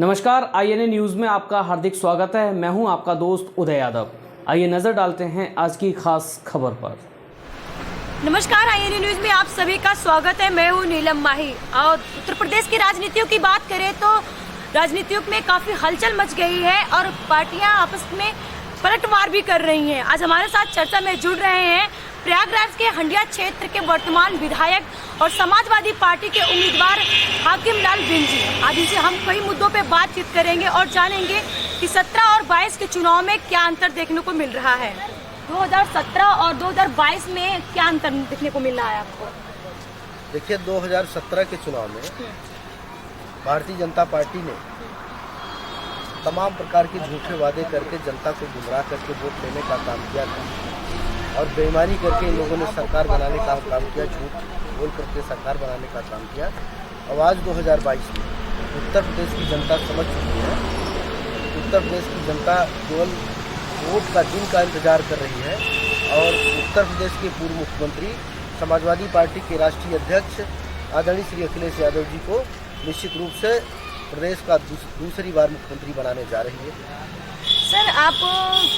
नमस्कार, INA news में आपका हार्दिक स्वागत है। मैं हूं आपका दोस्त उदय यादव। आइए नज़र डालते हैं आज की खास खबर पर। नमस्कार, आईएनए न्यूज़ में आप सभी का स्वागत है। मैं हूं नीलम माही। और उत्तर प्रदेश की राजनीतियों की बात करें तो राजनीतियों में काफ़ी हलचल मच गई है और पार्टियां आपस में पलटवार भी कर रही हैं। आज हमारे साथ चर्चा में जुड़ रहे हैं प्रयागराज के हंडिया क्षेत्र के वर्तमान विधायक और समाजवादी पार्टी के उम्मीदवार हाकिम लाल बिंजी। आज इनसे हम कई मुद्दों पे बातचीत करेंगे और जानेंगे कि 17 और 22 के चुनाव में क्या अंतर देखने को मिल रहा है। 2017 और 2022 में क्या अंतर देखने को मिल रहा है आपको? देखिए, 2017 के चुनाव में भारतीय जनता पार्टी ने तमाम प्रकार के झूठे वादे करके जनता को गुमराह करके वोट लेने का काम किया था और बेईमानी करके इन लोगों ने सरकार बनाने का काम किया, झूठ बोल करके सरकार बनाने का काम किया। अब आज 2022 में उत्तर प्रदेश की जनता समझ चुकी है। उत्तर प्रदेश की जनता केवल वोट का दिन का इंतजार कर रही है और उत्तर प्रदेश के पूर्व मुख्यमंत्री समाजवादी पार्टी के राष्ट्रीय अध्यक्ष आदरणीय श्री अखिलेश यादव जी को निश्चित रूप से प्रदेश का दूसरी बार मुख्यमंत्री बनाने जा रही है। सर, आप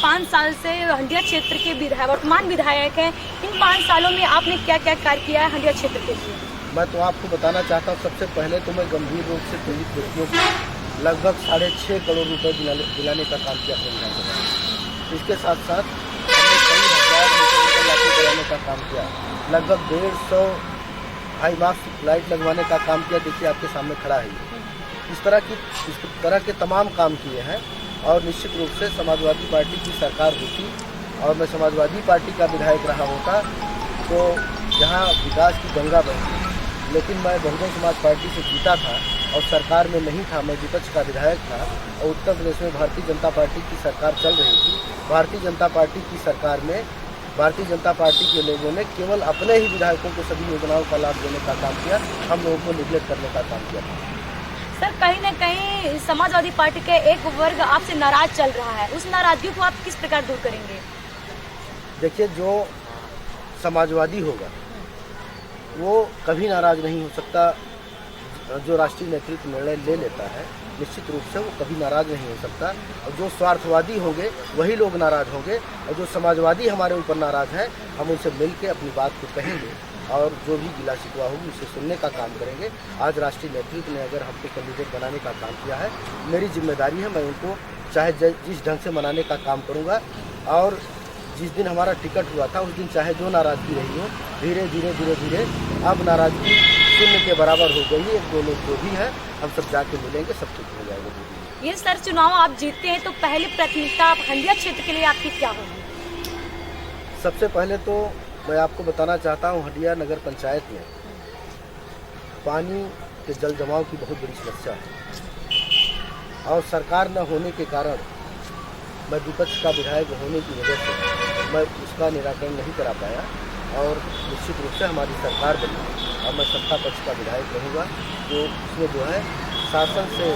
5 साल से हंडिया क्षेत्र के वर्तमान विधायक हैं। इन 5 सालों में आपने क्या क्या कार्य किया है हंडिया क्षेत्र के लिए? मैं तो आपको बताना चाहता हूँ, सबसे पहले तो मैं गंभीर रूप से पीड़ित व्यक्तियों को लगभग 6.5 करोड़ रुपए दिलाने का काम किया विधानसभा। इसके साथ साथ हमने कई हजार मीटर लागू कराने का काम किया, लगभग 150 हाई मार्क्स लाइट लगवाने का काम किया। देखिए, आपके सामने खड़ा है। इस तरह के तमाम काम किए हैं और निश्चित रूप से समाजवादी पार्टी की सरकार होती और मैं समाजवादी पार्टी का विधायक रहा होता तो यहाँ विकास की गंगा बहती। लेकिन मैं बहुजन समाज पार्टी से जीता था और सरकार में नहीं था, मैं विपक्ष का विधायक था और उत्तर प्रदेश में भारतीय जनता पार्टी की सरकार चल रही थी। भारतीय जनता पार्टी की सरकार में भारतीय जनता पार्टी के लोगों ने केवल अपने ही विधायकों को सभी योजनाओं का लाभ देने का काम किया, हम लोगों को निगलेक्ट करने का काम किया था। सर, कहीं ना कहीं समाजवादी पार्टी का एक वर्ग आपसे नाराज चल रहा है, उस नाराजगी को आप किस प्रकार दूर करेंगे? देखिए, जो समाजवादी होगा वो कभी नाराज नहीं हो सकता। जो राष्ट्रीय नेतृत्व निर्णय ले लेता है निश्चित रूप से वो कभी नाराज नहीं हो सकता। और जो स्वार्थवादी होंगे वही लोग नाराज होंगे और जो समाजवादी हमारे ऊपर नाराज हैं हम उनसे मिलकर अपनी बात को कहेंगे और जो भी गिला शिकवा होगी उसे सुनने का काम करेंगे। आज राष्ट्रीय नेतृत्व ने अगर हमको कैंडिडेट बनाने का काम किया है, मेरी जिम्मेदारी है, मैं उनको चाहे जिस ढंग से मनाने का काम करूँगा। और जिस दिन हमारा टिकट हुआ था उस दिन चाहे जो नाराज़गी रही हो, धीरे धीरे अब नाराज़गी शून्य के बराबर हो गई है। 2 लोग जो भी है हम सब जाके मिलेंगे, सब ठीक हो जाएगा। ये सर, चुनाव आप जीतते हैं तो पहली प्राथमिकता हंडिया क्षेत्र के लिए आपकी क्या होगी? सबसे पहले तो मैं आपको बताना चाहता हूँ, हंडिया नगर पंचायत में पानी के जल जमाव की बहुत बड़ी समस्या है और सरकार न होने के कारण मैं विपक्ष का विधायक होने की वजह से मैं उसका निराकरण नहीं करा पाया और निश्चित रूप से हमारी सरकार बनी और मैं सत्ता पक्ष का विधायक रहूँगा। तो इसमें जो है शासन से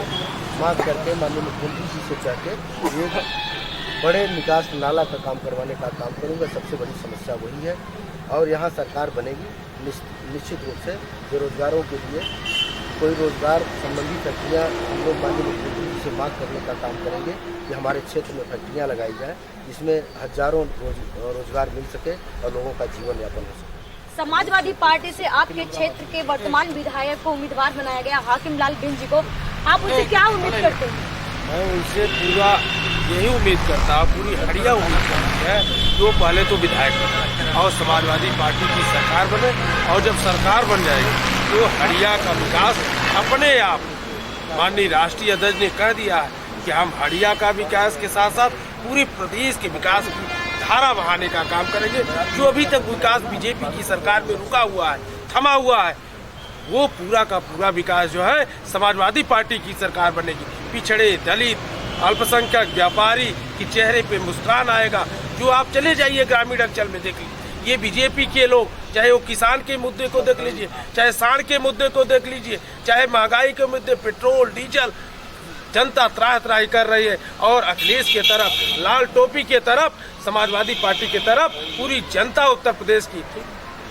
मांग करके माननीय मुख्यमंत्री जी से कह के एक बड़े निकास नाला का काम करवाने का काम करूँगा। सबसे बड़ी समस्या वही है और यहाँ सरकार बनेगी। निश्चित रूप से बेरोजगारों के लिए कोई रोजगार संबंधी फैक्ट्रियाँ हम लोग माननीय मुख्यमंत्री जी से मांग करने का काम करेंगे कि हमारे क्षेत्र में फैक्ट्रियाँ लगाई जाए जिसमें हजारों रोजगार मिल सके और लोगों का जीवन यापन हो सके। समाजवादी पार्टी से आपके क्षेत्र के वर्तमान विधायक को उम्मीदवार बनाया गया हाकिम लाल बिंजी को, आप उनसे क्या उम्मीद करते हैं? मैं उनसे पूरा यही उम्मीद करता हूँ, पूरी हंडिया उम्मीद करती है जो पहले तो विधायक बने और समाजवादी पार्टी की सरकार बने और जब सरकार बन जाएगी तो हंडिया का विकास अपने आप, माननीय राष्ट्रीय अध्यक्ष ने कह दिया है कि हम हंडिया का विकास के साथ साथ पूरे प्रदेश के विकास की धारा बहाने का काम करेंगे। जो अभी तक विकास बीजेपी की सरकार में रुका हुआ है, थमा हुआ है, वो पूरा का पूरा विकास जो है समाजवादी पार्टी की सरकार बनेगी। पिछड़े, दलित, अल्पसंख्यक, व्यापारी के चेहरे पे मुस्कान आएगा। जो आप चले जाइए ग्रामीण अंचल में देख लीजिए, ये बीजेपी के लोग, चाहे वो किसान के मुद्दे को देख लीजिए, चाहे साढ़ के मुद्दे को देख लीजिए, चाहे महंगाई के मुद्दे, पेट्रोल, डीजल, जनता त्राह त्राही कर रही है और अखिलेश के तरफ, लाल टोपी के तरफ, समाजवादी पार्टी के तरफ पूरी जनता उत्तर प्रदेश की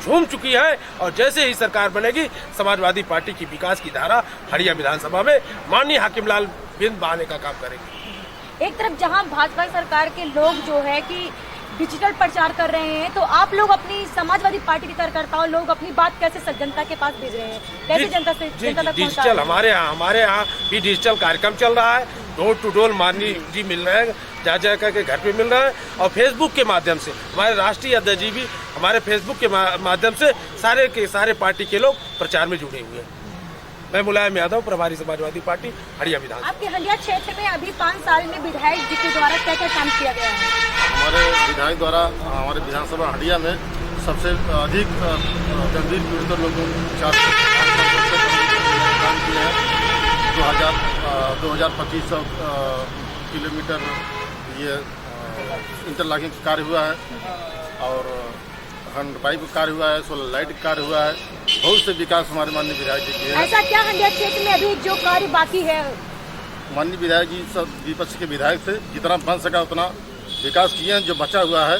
झूम चुकी है। और जैसे ही सरकार बनेगी, समाजवादी पार्टी की विकास की धारा हड़िया विधानसभा में माननीय हाकिमलाल बिंद बहाने का काम करेगी। एक तरफ जहां भाजपा सरकार के लोग जो है कि डिजिटल प्रचार कर रहे हैं, तो आप लोग अपनी समाजवादी पार्टी के कार्यकर्ताओं लोग अपनी बात कैसे जनता के पास भेज रहे हैं, कैसे जनता तक पहुंचा रहे हैं? डिजिटल हमारे यहाँ भी डिजिटल कार्यक्रम चल रहा है। डोर टू डोर माननीय जी मिल रहे हैं, जा करके घर पे मिल रहे हैं। और फेसबुक के माध्यम से हमारे राष्ट्रीय अध्यक्ष जी भी हमारे फेसबुक के माध्यम से सारे के सारे पार्टी के लोग प्रचार में जुड़े हुए हैं। मैं मुलायम यादव, प्रभारी समाजवादी पार्टी हड़िया विधानसभा। आपके हंडिया क्षेत्र में अभी 5 साल में विधायक जी के द्वारा क्या क्या काम किया गया है? हमारे विधायक द्वारा हमारे विधानसभा हड़िया में सबसे अधिक गंभीर पीड़ित लोगों को 4 काम किया है। 2500 किलोमीटर ये इंटरलॉकिंग कार्य हुआ है और हैंड पाइप कार्य हुआ है, सोलर लाइट कार्य हुआ है। बहुत से विकास हमारे माननीय विधायक जी किए हैं। ऐसा क्या हंडिया क्षेत्र में अभी जो कार्य बाकी है? माननीय विधायक जी सब विपक्ष के विधायक थे, जितना बन सका उतना विकास किए हैं। जो बचा हुआ है,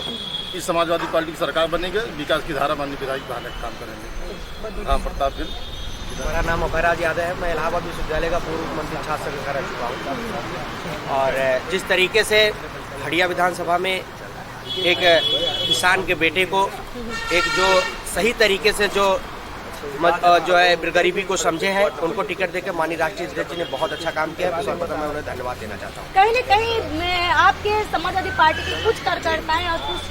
इस समाजवादी पार्टी की सरकार बनेगी, विकास की धारा माननीय विधायक बहाने काम करेंगे। हाँ, प्रताप दिन। मेरा नाम अभयराज यादव है। मैं इलाहाबाद विश्वविद्यालय का पूर्व मंत्री छात्र सदस्य रह चुका हूँ। और जिस तरीके से हड़िया विधानसभा में एक किसान के बेटे को एक जो सही तरीके से जो है गरीबी को समझे हैं, उनको टिकट देकर माननीय राष्ट्रीय अध्यक्ष जी ने बहुत अच्छा काम किया है। सर्वप्रथम मैं उन्हें धन्यवाद देना चाहता हूँ। कहीं न कहीं आपके समाजवादी पार्टी के कुछ कार्यकर्ताएं और कुछ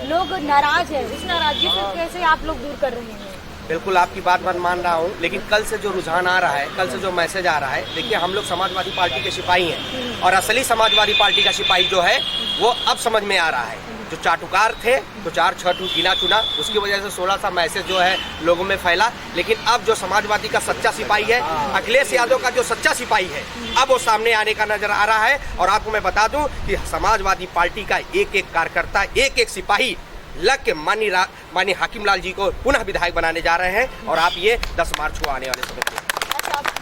लोग नाराज है, उस नाराजगी को कैसे आप लोग दूर कर रहे हैं? बिल्कुल आपकी बात मैं मान रहा हूँ, लेकिन कल से जो रुझान आ रहा है, कल से जो मैसेज आ रहा है, देखिए हम लोग समाजवादी पार्टी के सिपाही हैं और असली समाजवादी पार्टी का सिपाही जो है वो अब समझ में आ रहा है। जो चाटुकार थे तो 4-6 गिना चुना, उसकी वजह से 16 सा मैसेज जो है लोगों में फैला। लेकिन अब जो समाजवादी का सच्चा सिपाही है, अखिलेश यादव का जो सच्चा सिपाही है, अब वो सामने आने का नजर आ रहा है। और आपको मैं बता दूं कि समाजवादी पार्टी का एक एक कार्यकर्ता, एक एक सिपाही लग के माननीय हाकिमलाल जी को पुनः विधायक बनाने जा रहे हैं। और आप ये 10 मार्च को आने वाले समय में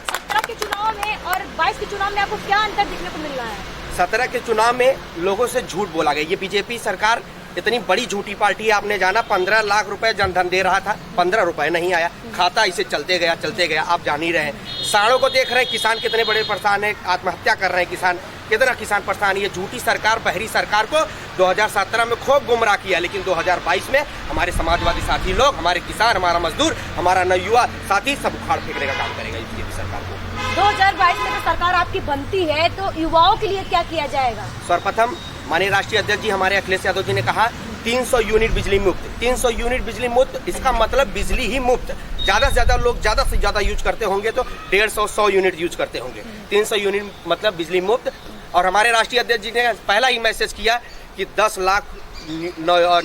17 के चुनाव में और 22 के चुनाव में आपको क्या अंतर दिखने को मिल रहा है? 17 के चुनाव में लोगों से झूठ बोला गया। ये बीजेपी सरकार इतनी बड़ी झूठी पार्टी है। आपने जाना 15 लाख रुपए जनधन दे रहा था, 15 रुपए नहीं आया, खाता इसे चलते गया। आप जान ही रहे हैं, साड़ों को देख रहे हैं, किसान कितने बड़े परेशान है, आत्महत्या कर रहे हैं किसान, कितना किसान परेशान। ये झूठी सरकार, बहरी सरकार को 2017 में खूब गुमराह किया, लेकिन 2022 में हमारे समाजवादी साथी लोग, हमारे किसान, हमारा मजदूर, हमारा नवयुवा साथी सब उखाड़ फेंकने का काम करेगा इस बीजेपी सरकार को। 2022 में तो सरकार आपकी बनती है, तो युवाओं के लिए क्या किया जाएगा? सर्वप्रथम माननीय राष्ट्रीय अध्यक्ष जी हमारे अखिलेश यादव जी ने कहा 300 यूनिट बिजली मुफ्त। 300 यूनिट बिजली मुफ्त, इसका मतलब बिजली ही मुफ्त। ज़्यादा से ज़्यादा लोग ज़्यादा से ज़्यादा यूज करते होंगे तो 150-100 यूनिट यूज करते होंगे। 300 यूनिट मतलब बिजली मुफ्त। और हमारे राष्ट्रीय अध्यक्ष जी ने पहला ही मैसेज किया कि 10 लाख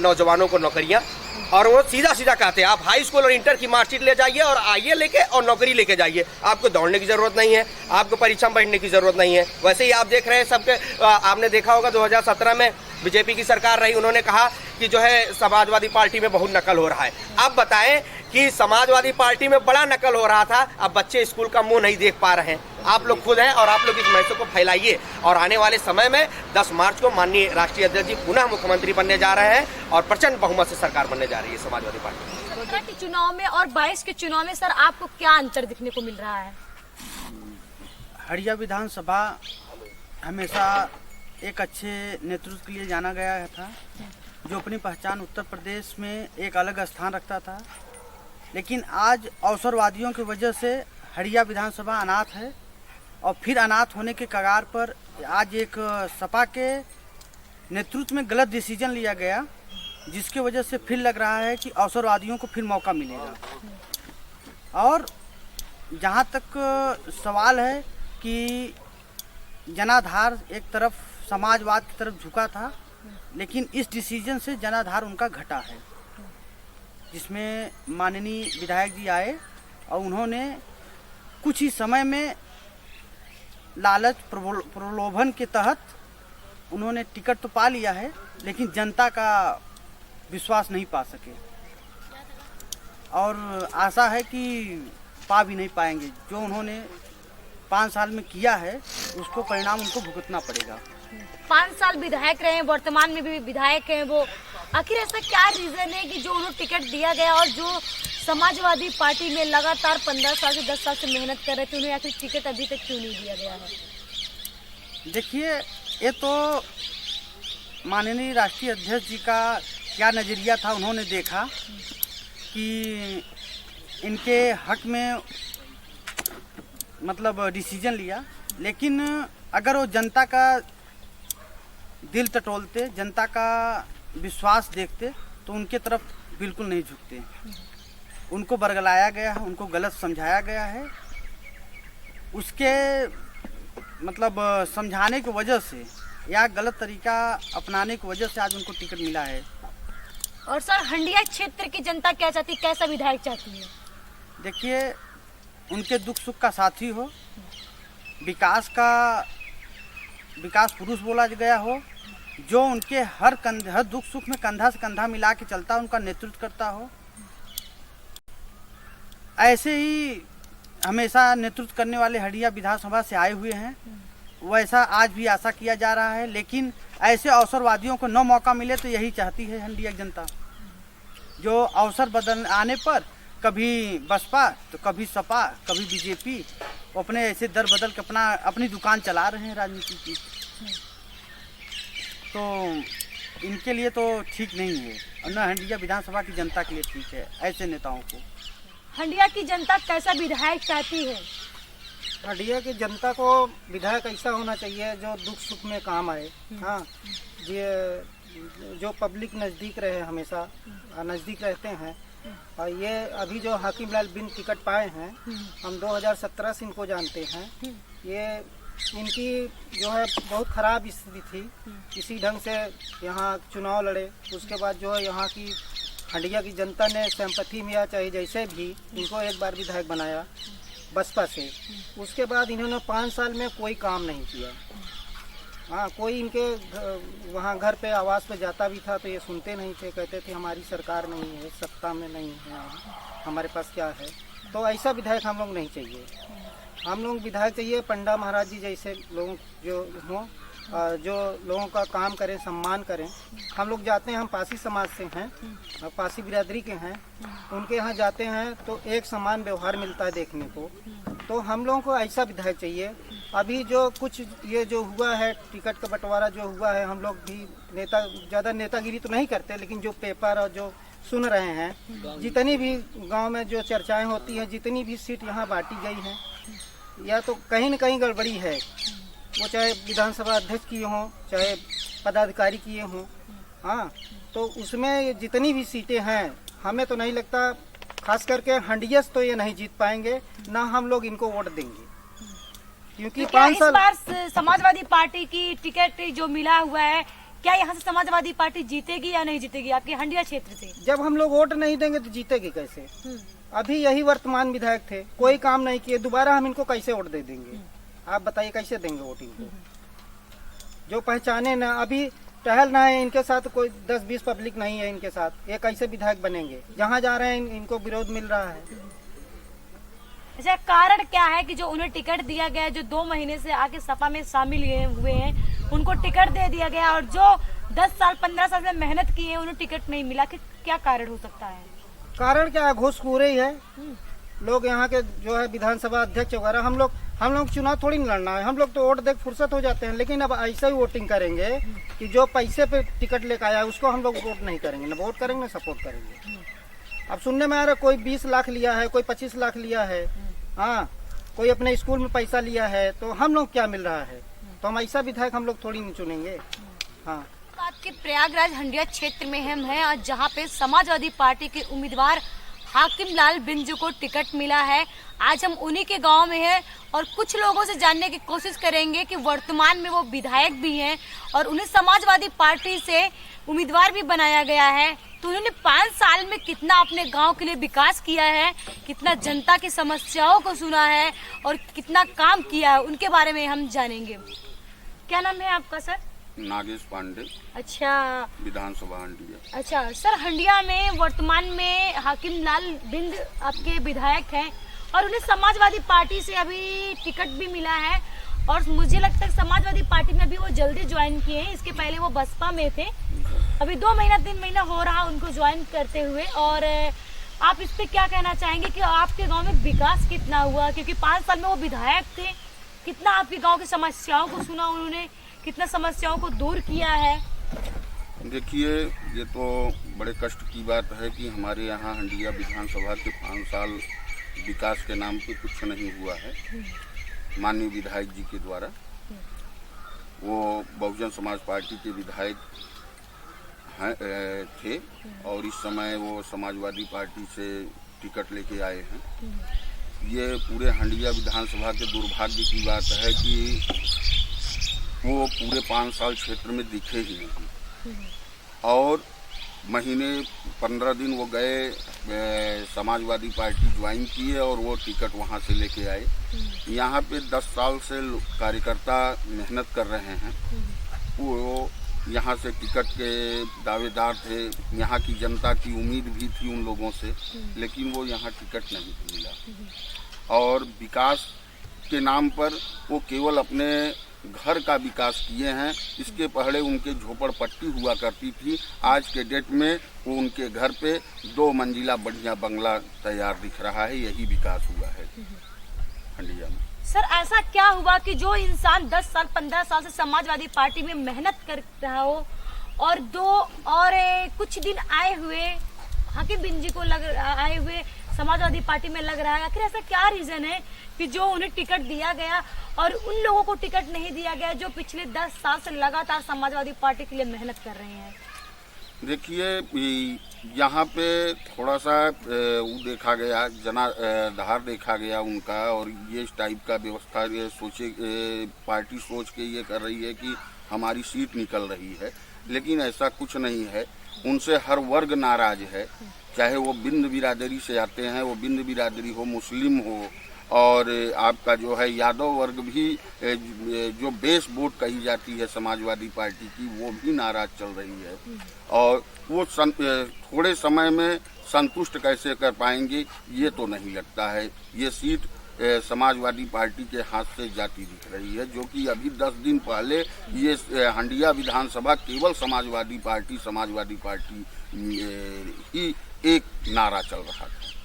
नौजवानों को नौकरियाँ। और वो सीधा कहते हैं आप हाई स्कूल और इंटर की मार्कशीट ले जाइए और आइए लेके और नौकरी लेके जाइए। आपको दौड़ने की जरूरत नहीं है, आपको परीक्षा में बैठने की जरूरत नहीं है। वैसे ही आप देख रहे हैं सबके, आपने देखा होगा 2017 में बीजेपी की सरकार रही, उन्होंने कहा कि जो है समाजवादी पार्टी में बहुत नकल हो रहा है। अब बताएं कि समाजवादी पार्टी में बड़ा नकल हो रहा था, अब बच्चे स्कूल का मुंह नहीं देख पा रहे हैं। आप लोग खुद हैं और आप लोग इस मैसेज को फैलाइए। और आने वाले समय में 10 मार्च को माननीय राष्ट्रीय अध्यक्ष जी पुनः मुख्यमंत्री बनने जा रहे हैं और प्रचंड बहुमत से सरकार बनने जा रही है समाजवादी पार्टी। 17 के चुनाव में और 22 के चुनाव में सर आपको क्या अंतर दिखने को मिल रहा है? हड़िया विधानसभा हमेशा एक अच्छे नेतृत्व के लिए जाना गया था, जो अपनी पहचान उत्तर प्रदेश में एक अलग स्थान रखता था। लेकिन आज अवसरवादियों की वजह से हड़िया विधानसभा अनाथ है और फिर अनाथ होने के कगार पर आज एक सपा के नेतृत्व में गलत डिसीजन लिया गया, जिसकी वजह से फिर लग रहा है कि अवसरवादियों को फिर मौका मिलेगा। और जहाँ तक सवाल है कि जनाधार एक तरफ समाजवाद की तरफ झुका था, लेकिन इस डिसीजन से जनाधार उनका घटा है, जिसमें माननीय विधायक जी आए और उन्होंने कुछ ही समय में लालच प्रलोभन के तहत उन्होंने टिकट तो पा लिया है, लेकिन जनता का विश्वास नहीं पा सके और आशा है कि पा भी नहीं पाएंगे। जो उन्होंने 5 साल में किया है उसको परिणाम उनको भुगतना पड़ेगा। 5 साल विधायक रहे, वर्तमान में भी विधायक हैं वो, आखिर ऐसा क्या रीजन है कि जो उन्हें टिकट दिया गया और जो समाजवादी पार्टी में लगातार 15 साल से 10 साल से मेहनत कर रहे थे, उन्हें आखिर टिकट अभी तक क्यों नहीं दिया गया है? देखिए, ये तो माननीय राष्ट्रीय अध्यक्ष जी का क्या नज़रिया था, उन्होंने देखा कि इनके हक में मतलब डिसीजन लिया। लेकिन अगर वो जनता का दिल टटोलते, जनता का विश्वास देखते तो उनके तरफ बिल्कुल नहीं झुकते। उनको बरगलाया गया है, उनको गलत समझाया गया है। उसके मतलब समझाने की वजह से या गलत तरीका अपनाने की वजह से आज उनको टिकट मिला है। और सर, हंडिया क्षेत्र की जनता क्या चाहती है, कैसा विधायक चाहती है? देखिए, उनके दुख सुख का साथी हो, विकास पुरुष बोला गया हो, जो उनके हर दुख सुख में कंधा से कंधा मिला के चलता, उनका नेतृत्व करता हो। ऐसे ही हमेशा नेतृत्व करने वाले हंडिया विधानसभा से आए हुए हैं, वैसा आज भी आशा किया जा रहा है। लेकिन ऐसे अवसरवादियों को न मौका मिले तो यही चाहती है हंडिया जनता, जो अवसर बदल आने पर कभी बसपा तो कभी सपा कभी बीजेपी अपने ऐसे दर बदल के अपनी दुकान चला रहे हैं राजनीति की। तो इनके लिए तो ठीक नहीं है, और न हंडिया विधानसभा की जनता के लिए ठीक है ऐसे नेताओं को। हंडिया की जनता कैसा विधायक चाहती है? हंडिया की जनता को विधायक ऐसा होना चाहिए जो दुख सुख में काम आए। हाँ, ये जो पब्लिक नज़दीक रहे, हमेशा नज़दीक रहते हैं। और ये अभी जो हाकिम लाल बिन टिकट पाए हैं, हम 2017 से इनको जानते हैं। ये इनकी जो है बहुत ख़राब स्थिति थी, इसी ढंग से यहाँ चुनाव लड़े। उसके बाद जो है यहाँ की हंडिया की जनता ने सिंपैथी में या चाहे जैसे भी इनको एक बार विधायक बनाया बसपा से। उसके बाद इन्होंने 5 साल में कोई काम नहीं किया। हाँ, कोई इनके वहाँ घर पे आवास पे जाता भी था तो ये सुनते नहीं थे, कहते थे हमारी सरकार नहीं है, सत्ता में नहीं है, हमारे पास क्या है। तो ऐसा विधायक हम लोग नहीं चाहिए। हम लोग विधायक चाहिए पंडा महाराज जी जैसे लोग जो हों, जो लोगों का काम करें, सम्मान करें। हम लोग जाते हैं, हम पासी समाज से हैं, पासी बिरादरी के हैं, उनके यहाँ जाते हैं तो एक समान व्यवहार मिलता है देखने को। तो हम लोगों को ऐसा विधायक चाहिए। अभी जो कुछ ये जो हुआ है, टिकट का बंटवारा जो हुआ है, हम लोग भी ज़्यादा नेतागिरी तो नहीं करते, लेकिन जो पेपर और जो सुन रहे हैं, जितनी भी गांव में जो चर्चाएं होती हैं, जितनी भी सीट यहाँ बांटी गई हैं, या तो कहीं न कहीं गड़बड़ी है। वो चाहे विधानसभा अध्यक्ष किए हों, चाहे पदाधिकारी किए हों। हाँ, तो उसमें जितनी भी सीटें हैं, हमें तो नहीं लगता, खास करके हंडिया तो ये नहीं जीत पाएंगे, ना हम लोग इनको वोट देंगे। क्योंकि तो क्या 5 साल इस बार समाजवादी पार्टी की टिकट जो मिला हुआ है, क्या यहाँ से समाजवादी पार्टी जीतेगी या नहीं जीतेगी आपके हंडिया क्षेत्र से? जब हम लोग वोट नहीं देंगे तो जीतेगी कैसे? अभी यही वर्तमान विधायक थे, कोई काम नहीं किए, दोबारा हम इनको कैसे वोट दे देंगे? आप बताइए कैसे देंगे वोट इनको? जो पहचाने ना, अभी टहल ना है इनके साथ, कोई 10-20 पब्लिक नहीं है इनके साथ, ये कैसे विधायक बनेंगे? जहाँ जा रहे हैं इनको विरोध मिल रहा है। अच्छा, कारण क्या है कि जो उन्हें टिकट दिया गया, जो 2 महीने से आके सपा में शामिल हुए हैं, उनको टिकट दे दिया गया, और जो 10 साल 15 साल से मेहनत की है उन्हें टिकट नहीं मिला, कि क्या कारण हो सकता है? कारण क्या है? घूसखोरी है। लोग यहाँ के जो है विधानसभा अध्यक्ष वगैरह, हम लोग चुनाव थोड़ी नहीं लड़ना है, हम लोग तो वोट देख फुर्सत हो जाते हैं। लेकिन अब ऐसा ही वोटिंग करेंगे कि जो पैसे पे टिकट लेकर आया उसको हम लोग वोट नहीं करेंगे, ना वोट करेंगे ना सपोर्ट करेंगे। अब सुनने में आ रहा है कोई 20 लाख लिया है, कोई 25 लाख लिया है, हाँ, कोई अपने स्कूल में पैसा लिया है, तो हम लोग क्या मिल रहा है? तो हम ऐसा विधायक हम लोग थोड़ी नहीं चुनेंगे। हाँ, बात के प्रयागराज हंडिया क्षेत्र में हम हैं, और जहाँ पे समाजवादी पार्टी के उम्मीदवार हाकिम लाल बिंजू को टिकट मिला है। आज हम उन्हीं के गांव में हैं और कुछ लोगों से जानने की कोशिश करेंगे कि वर्तमान में वो विधायक भी हैं और उन्हें समाजवादी पार्टी से उम्मीदवार भी बनाया गया है। तो उन्होंने 5 साल में कितना अपने गांव के लिए विकास किया है, कितना जनता की समस्याओं को सुना है और कितना काम किया है, उनके बारे में हम जानेंगे। क्या नाम है आपका सर? नागेश पांडे। अच्छा, विधानसभा हंडिया। अच्छा सर, हंडिया में वर्तमान में हाकिम लाल बिंद आपके विधायक हैं और उन्हें समाजवादी पार्टी से अभी टिकट भी मिला है, और मुझे लगता है समाजवादी पार्टी में अभी वो जल्दी ज्वाइन किए हैं, इसके पहले वो बसपा में थे। अभी 2 महीना 3 महीना हो रहा उनको ज्वाइन करते हुए, और आप इस पे क्या कहना चाहेंगे कि आपके गांव में विकास कितना हुआ? क्योंकि 5 साल में वो विधायक थे, कितना आपके गांव की समस्याओं को सुना उन्होंने, कितना समस्याओं को दूर किया है? देखिए, ये तो बड़े कष्ट की बात है कि हमारे यहाँ हंडिया विधानसभा के 5 साल विकास के नाम पे कुछ नहीं हुआ है। माननीय विधायक जी के द्वारा, वो बहुजन समाज पार्टी के विधायक थे और इस समय वो समाजवादी पार्टी से टिकट लेके आए हैं। ये पूरे हंडिया विधानसभा के दुर्भाग्य की बात है कि वो पूरे 5 साल क्षेत्र में दिखे ही नहीं, और महीने 15 दिन वो गए समाजवादी पार्टी ज्वाइन किए और वो टिकट वहाँ से लेके आए। यहाँ पे 10 साल से कार्यकर्ता मेहनत कर रहे हैं। वो यहाँ से टिकट के दावेदार थे, यहाँ की जनता की उम्मीद भी थी उन लोगों से, लेकिन वो यहाँ टिकट नहीं मिला। और विकास के नाम पर वो केवल अपने घर का विकास किए हैं। इसके पहले उनके झोपड़पट्टी हुआ करती थी, आज के डेट में वो उनके घर पे 2 मंजिला बढ़िया बंगला तैयार दिख रहा है। यही विकास हुआ है हंडिया में। सर, ऐसा क्या हुआ कि जो इंसान 10 साल 15 साल से समाजवादी पार्टी में मेहनत कर रहा हो और कुछ दिन आए हुए हाकिम बिन जी को आए हुए समाजवादी पार्टी में लग रहा है, आखिर ऐसा क्या रीजन है कि जो उन्हें टिकट दिया गया और उन लोगों को टिकट नहीं दिया गया जो पिछले 10 साल से लगातार समाजवादी पार्टी के लिए मेहनत कर रहे हैं? देखिए, यहाँ पे थोड़ा सा वो देखा गया, जनाधार देखा गया उनका, और ये इस टाइप का व्यवस्था पार्टी सोच के ये कर रही है कि हमारी सीट निकल रही है, लेकिन ऐसा कुछ नहीं है। उनसे हर वर्ग नाराज है, चाहे वो बिंद बिरादरी से आते हैं, वो बिंद बिरादरी हो, मुस्लिम हो, और आपका जो है यादव वर्ग भी, जो बेस वोट कही जाती है समाजवादी पार्टी की, वो भी नाराज चल रही है। और वो थोड़े समय में संतुष्ट कैसे कर पाएंगे ये तो नहीं लगता है। ये सीट समाजवादी पार्टी के हाथ से जाती दिख रही है, जो कि अभी 10 दिन पहले ये हंडिया विधानसभा केवल समाजवादी पार्टी ही एक नारा चल रहा था।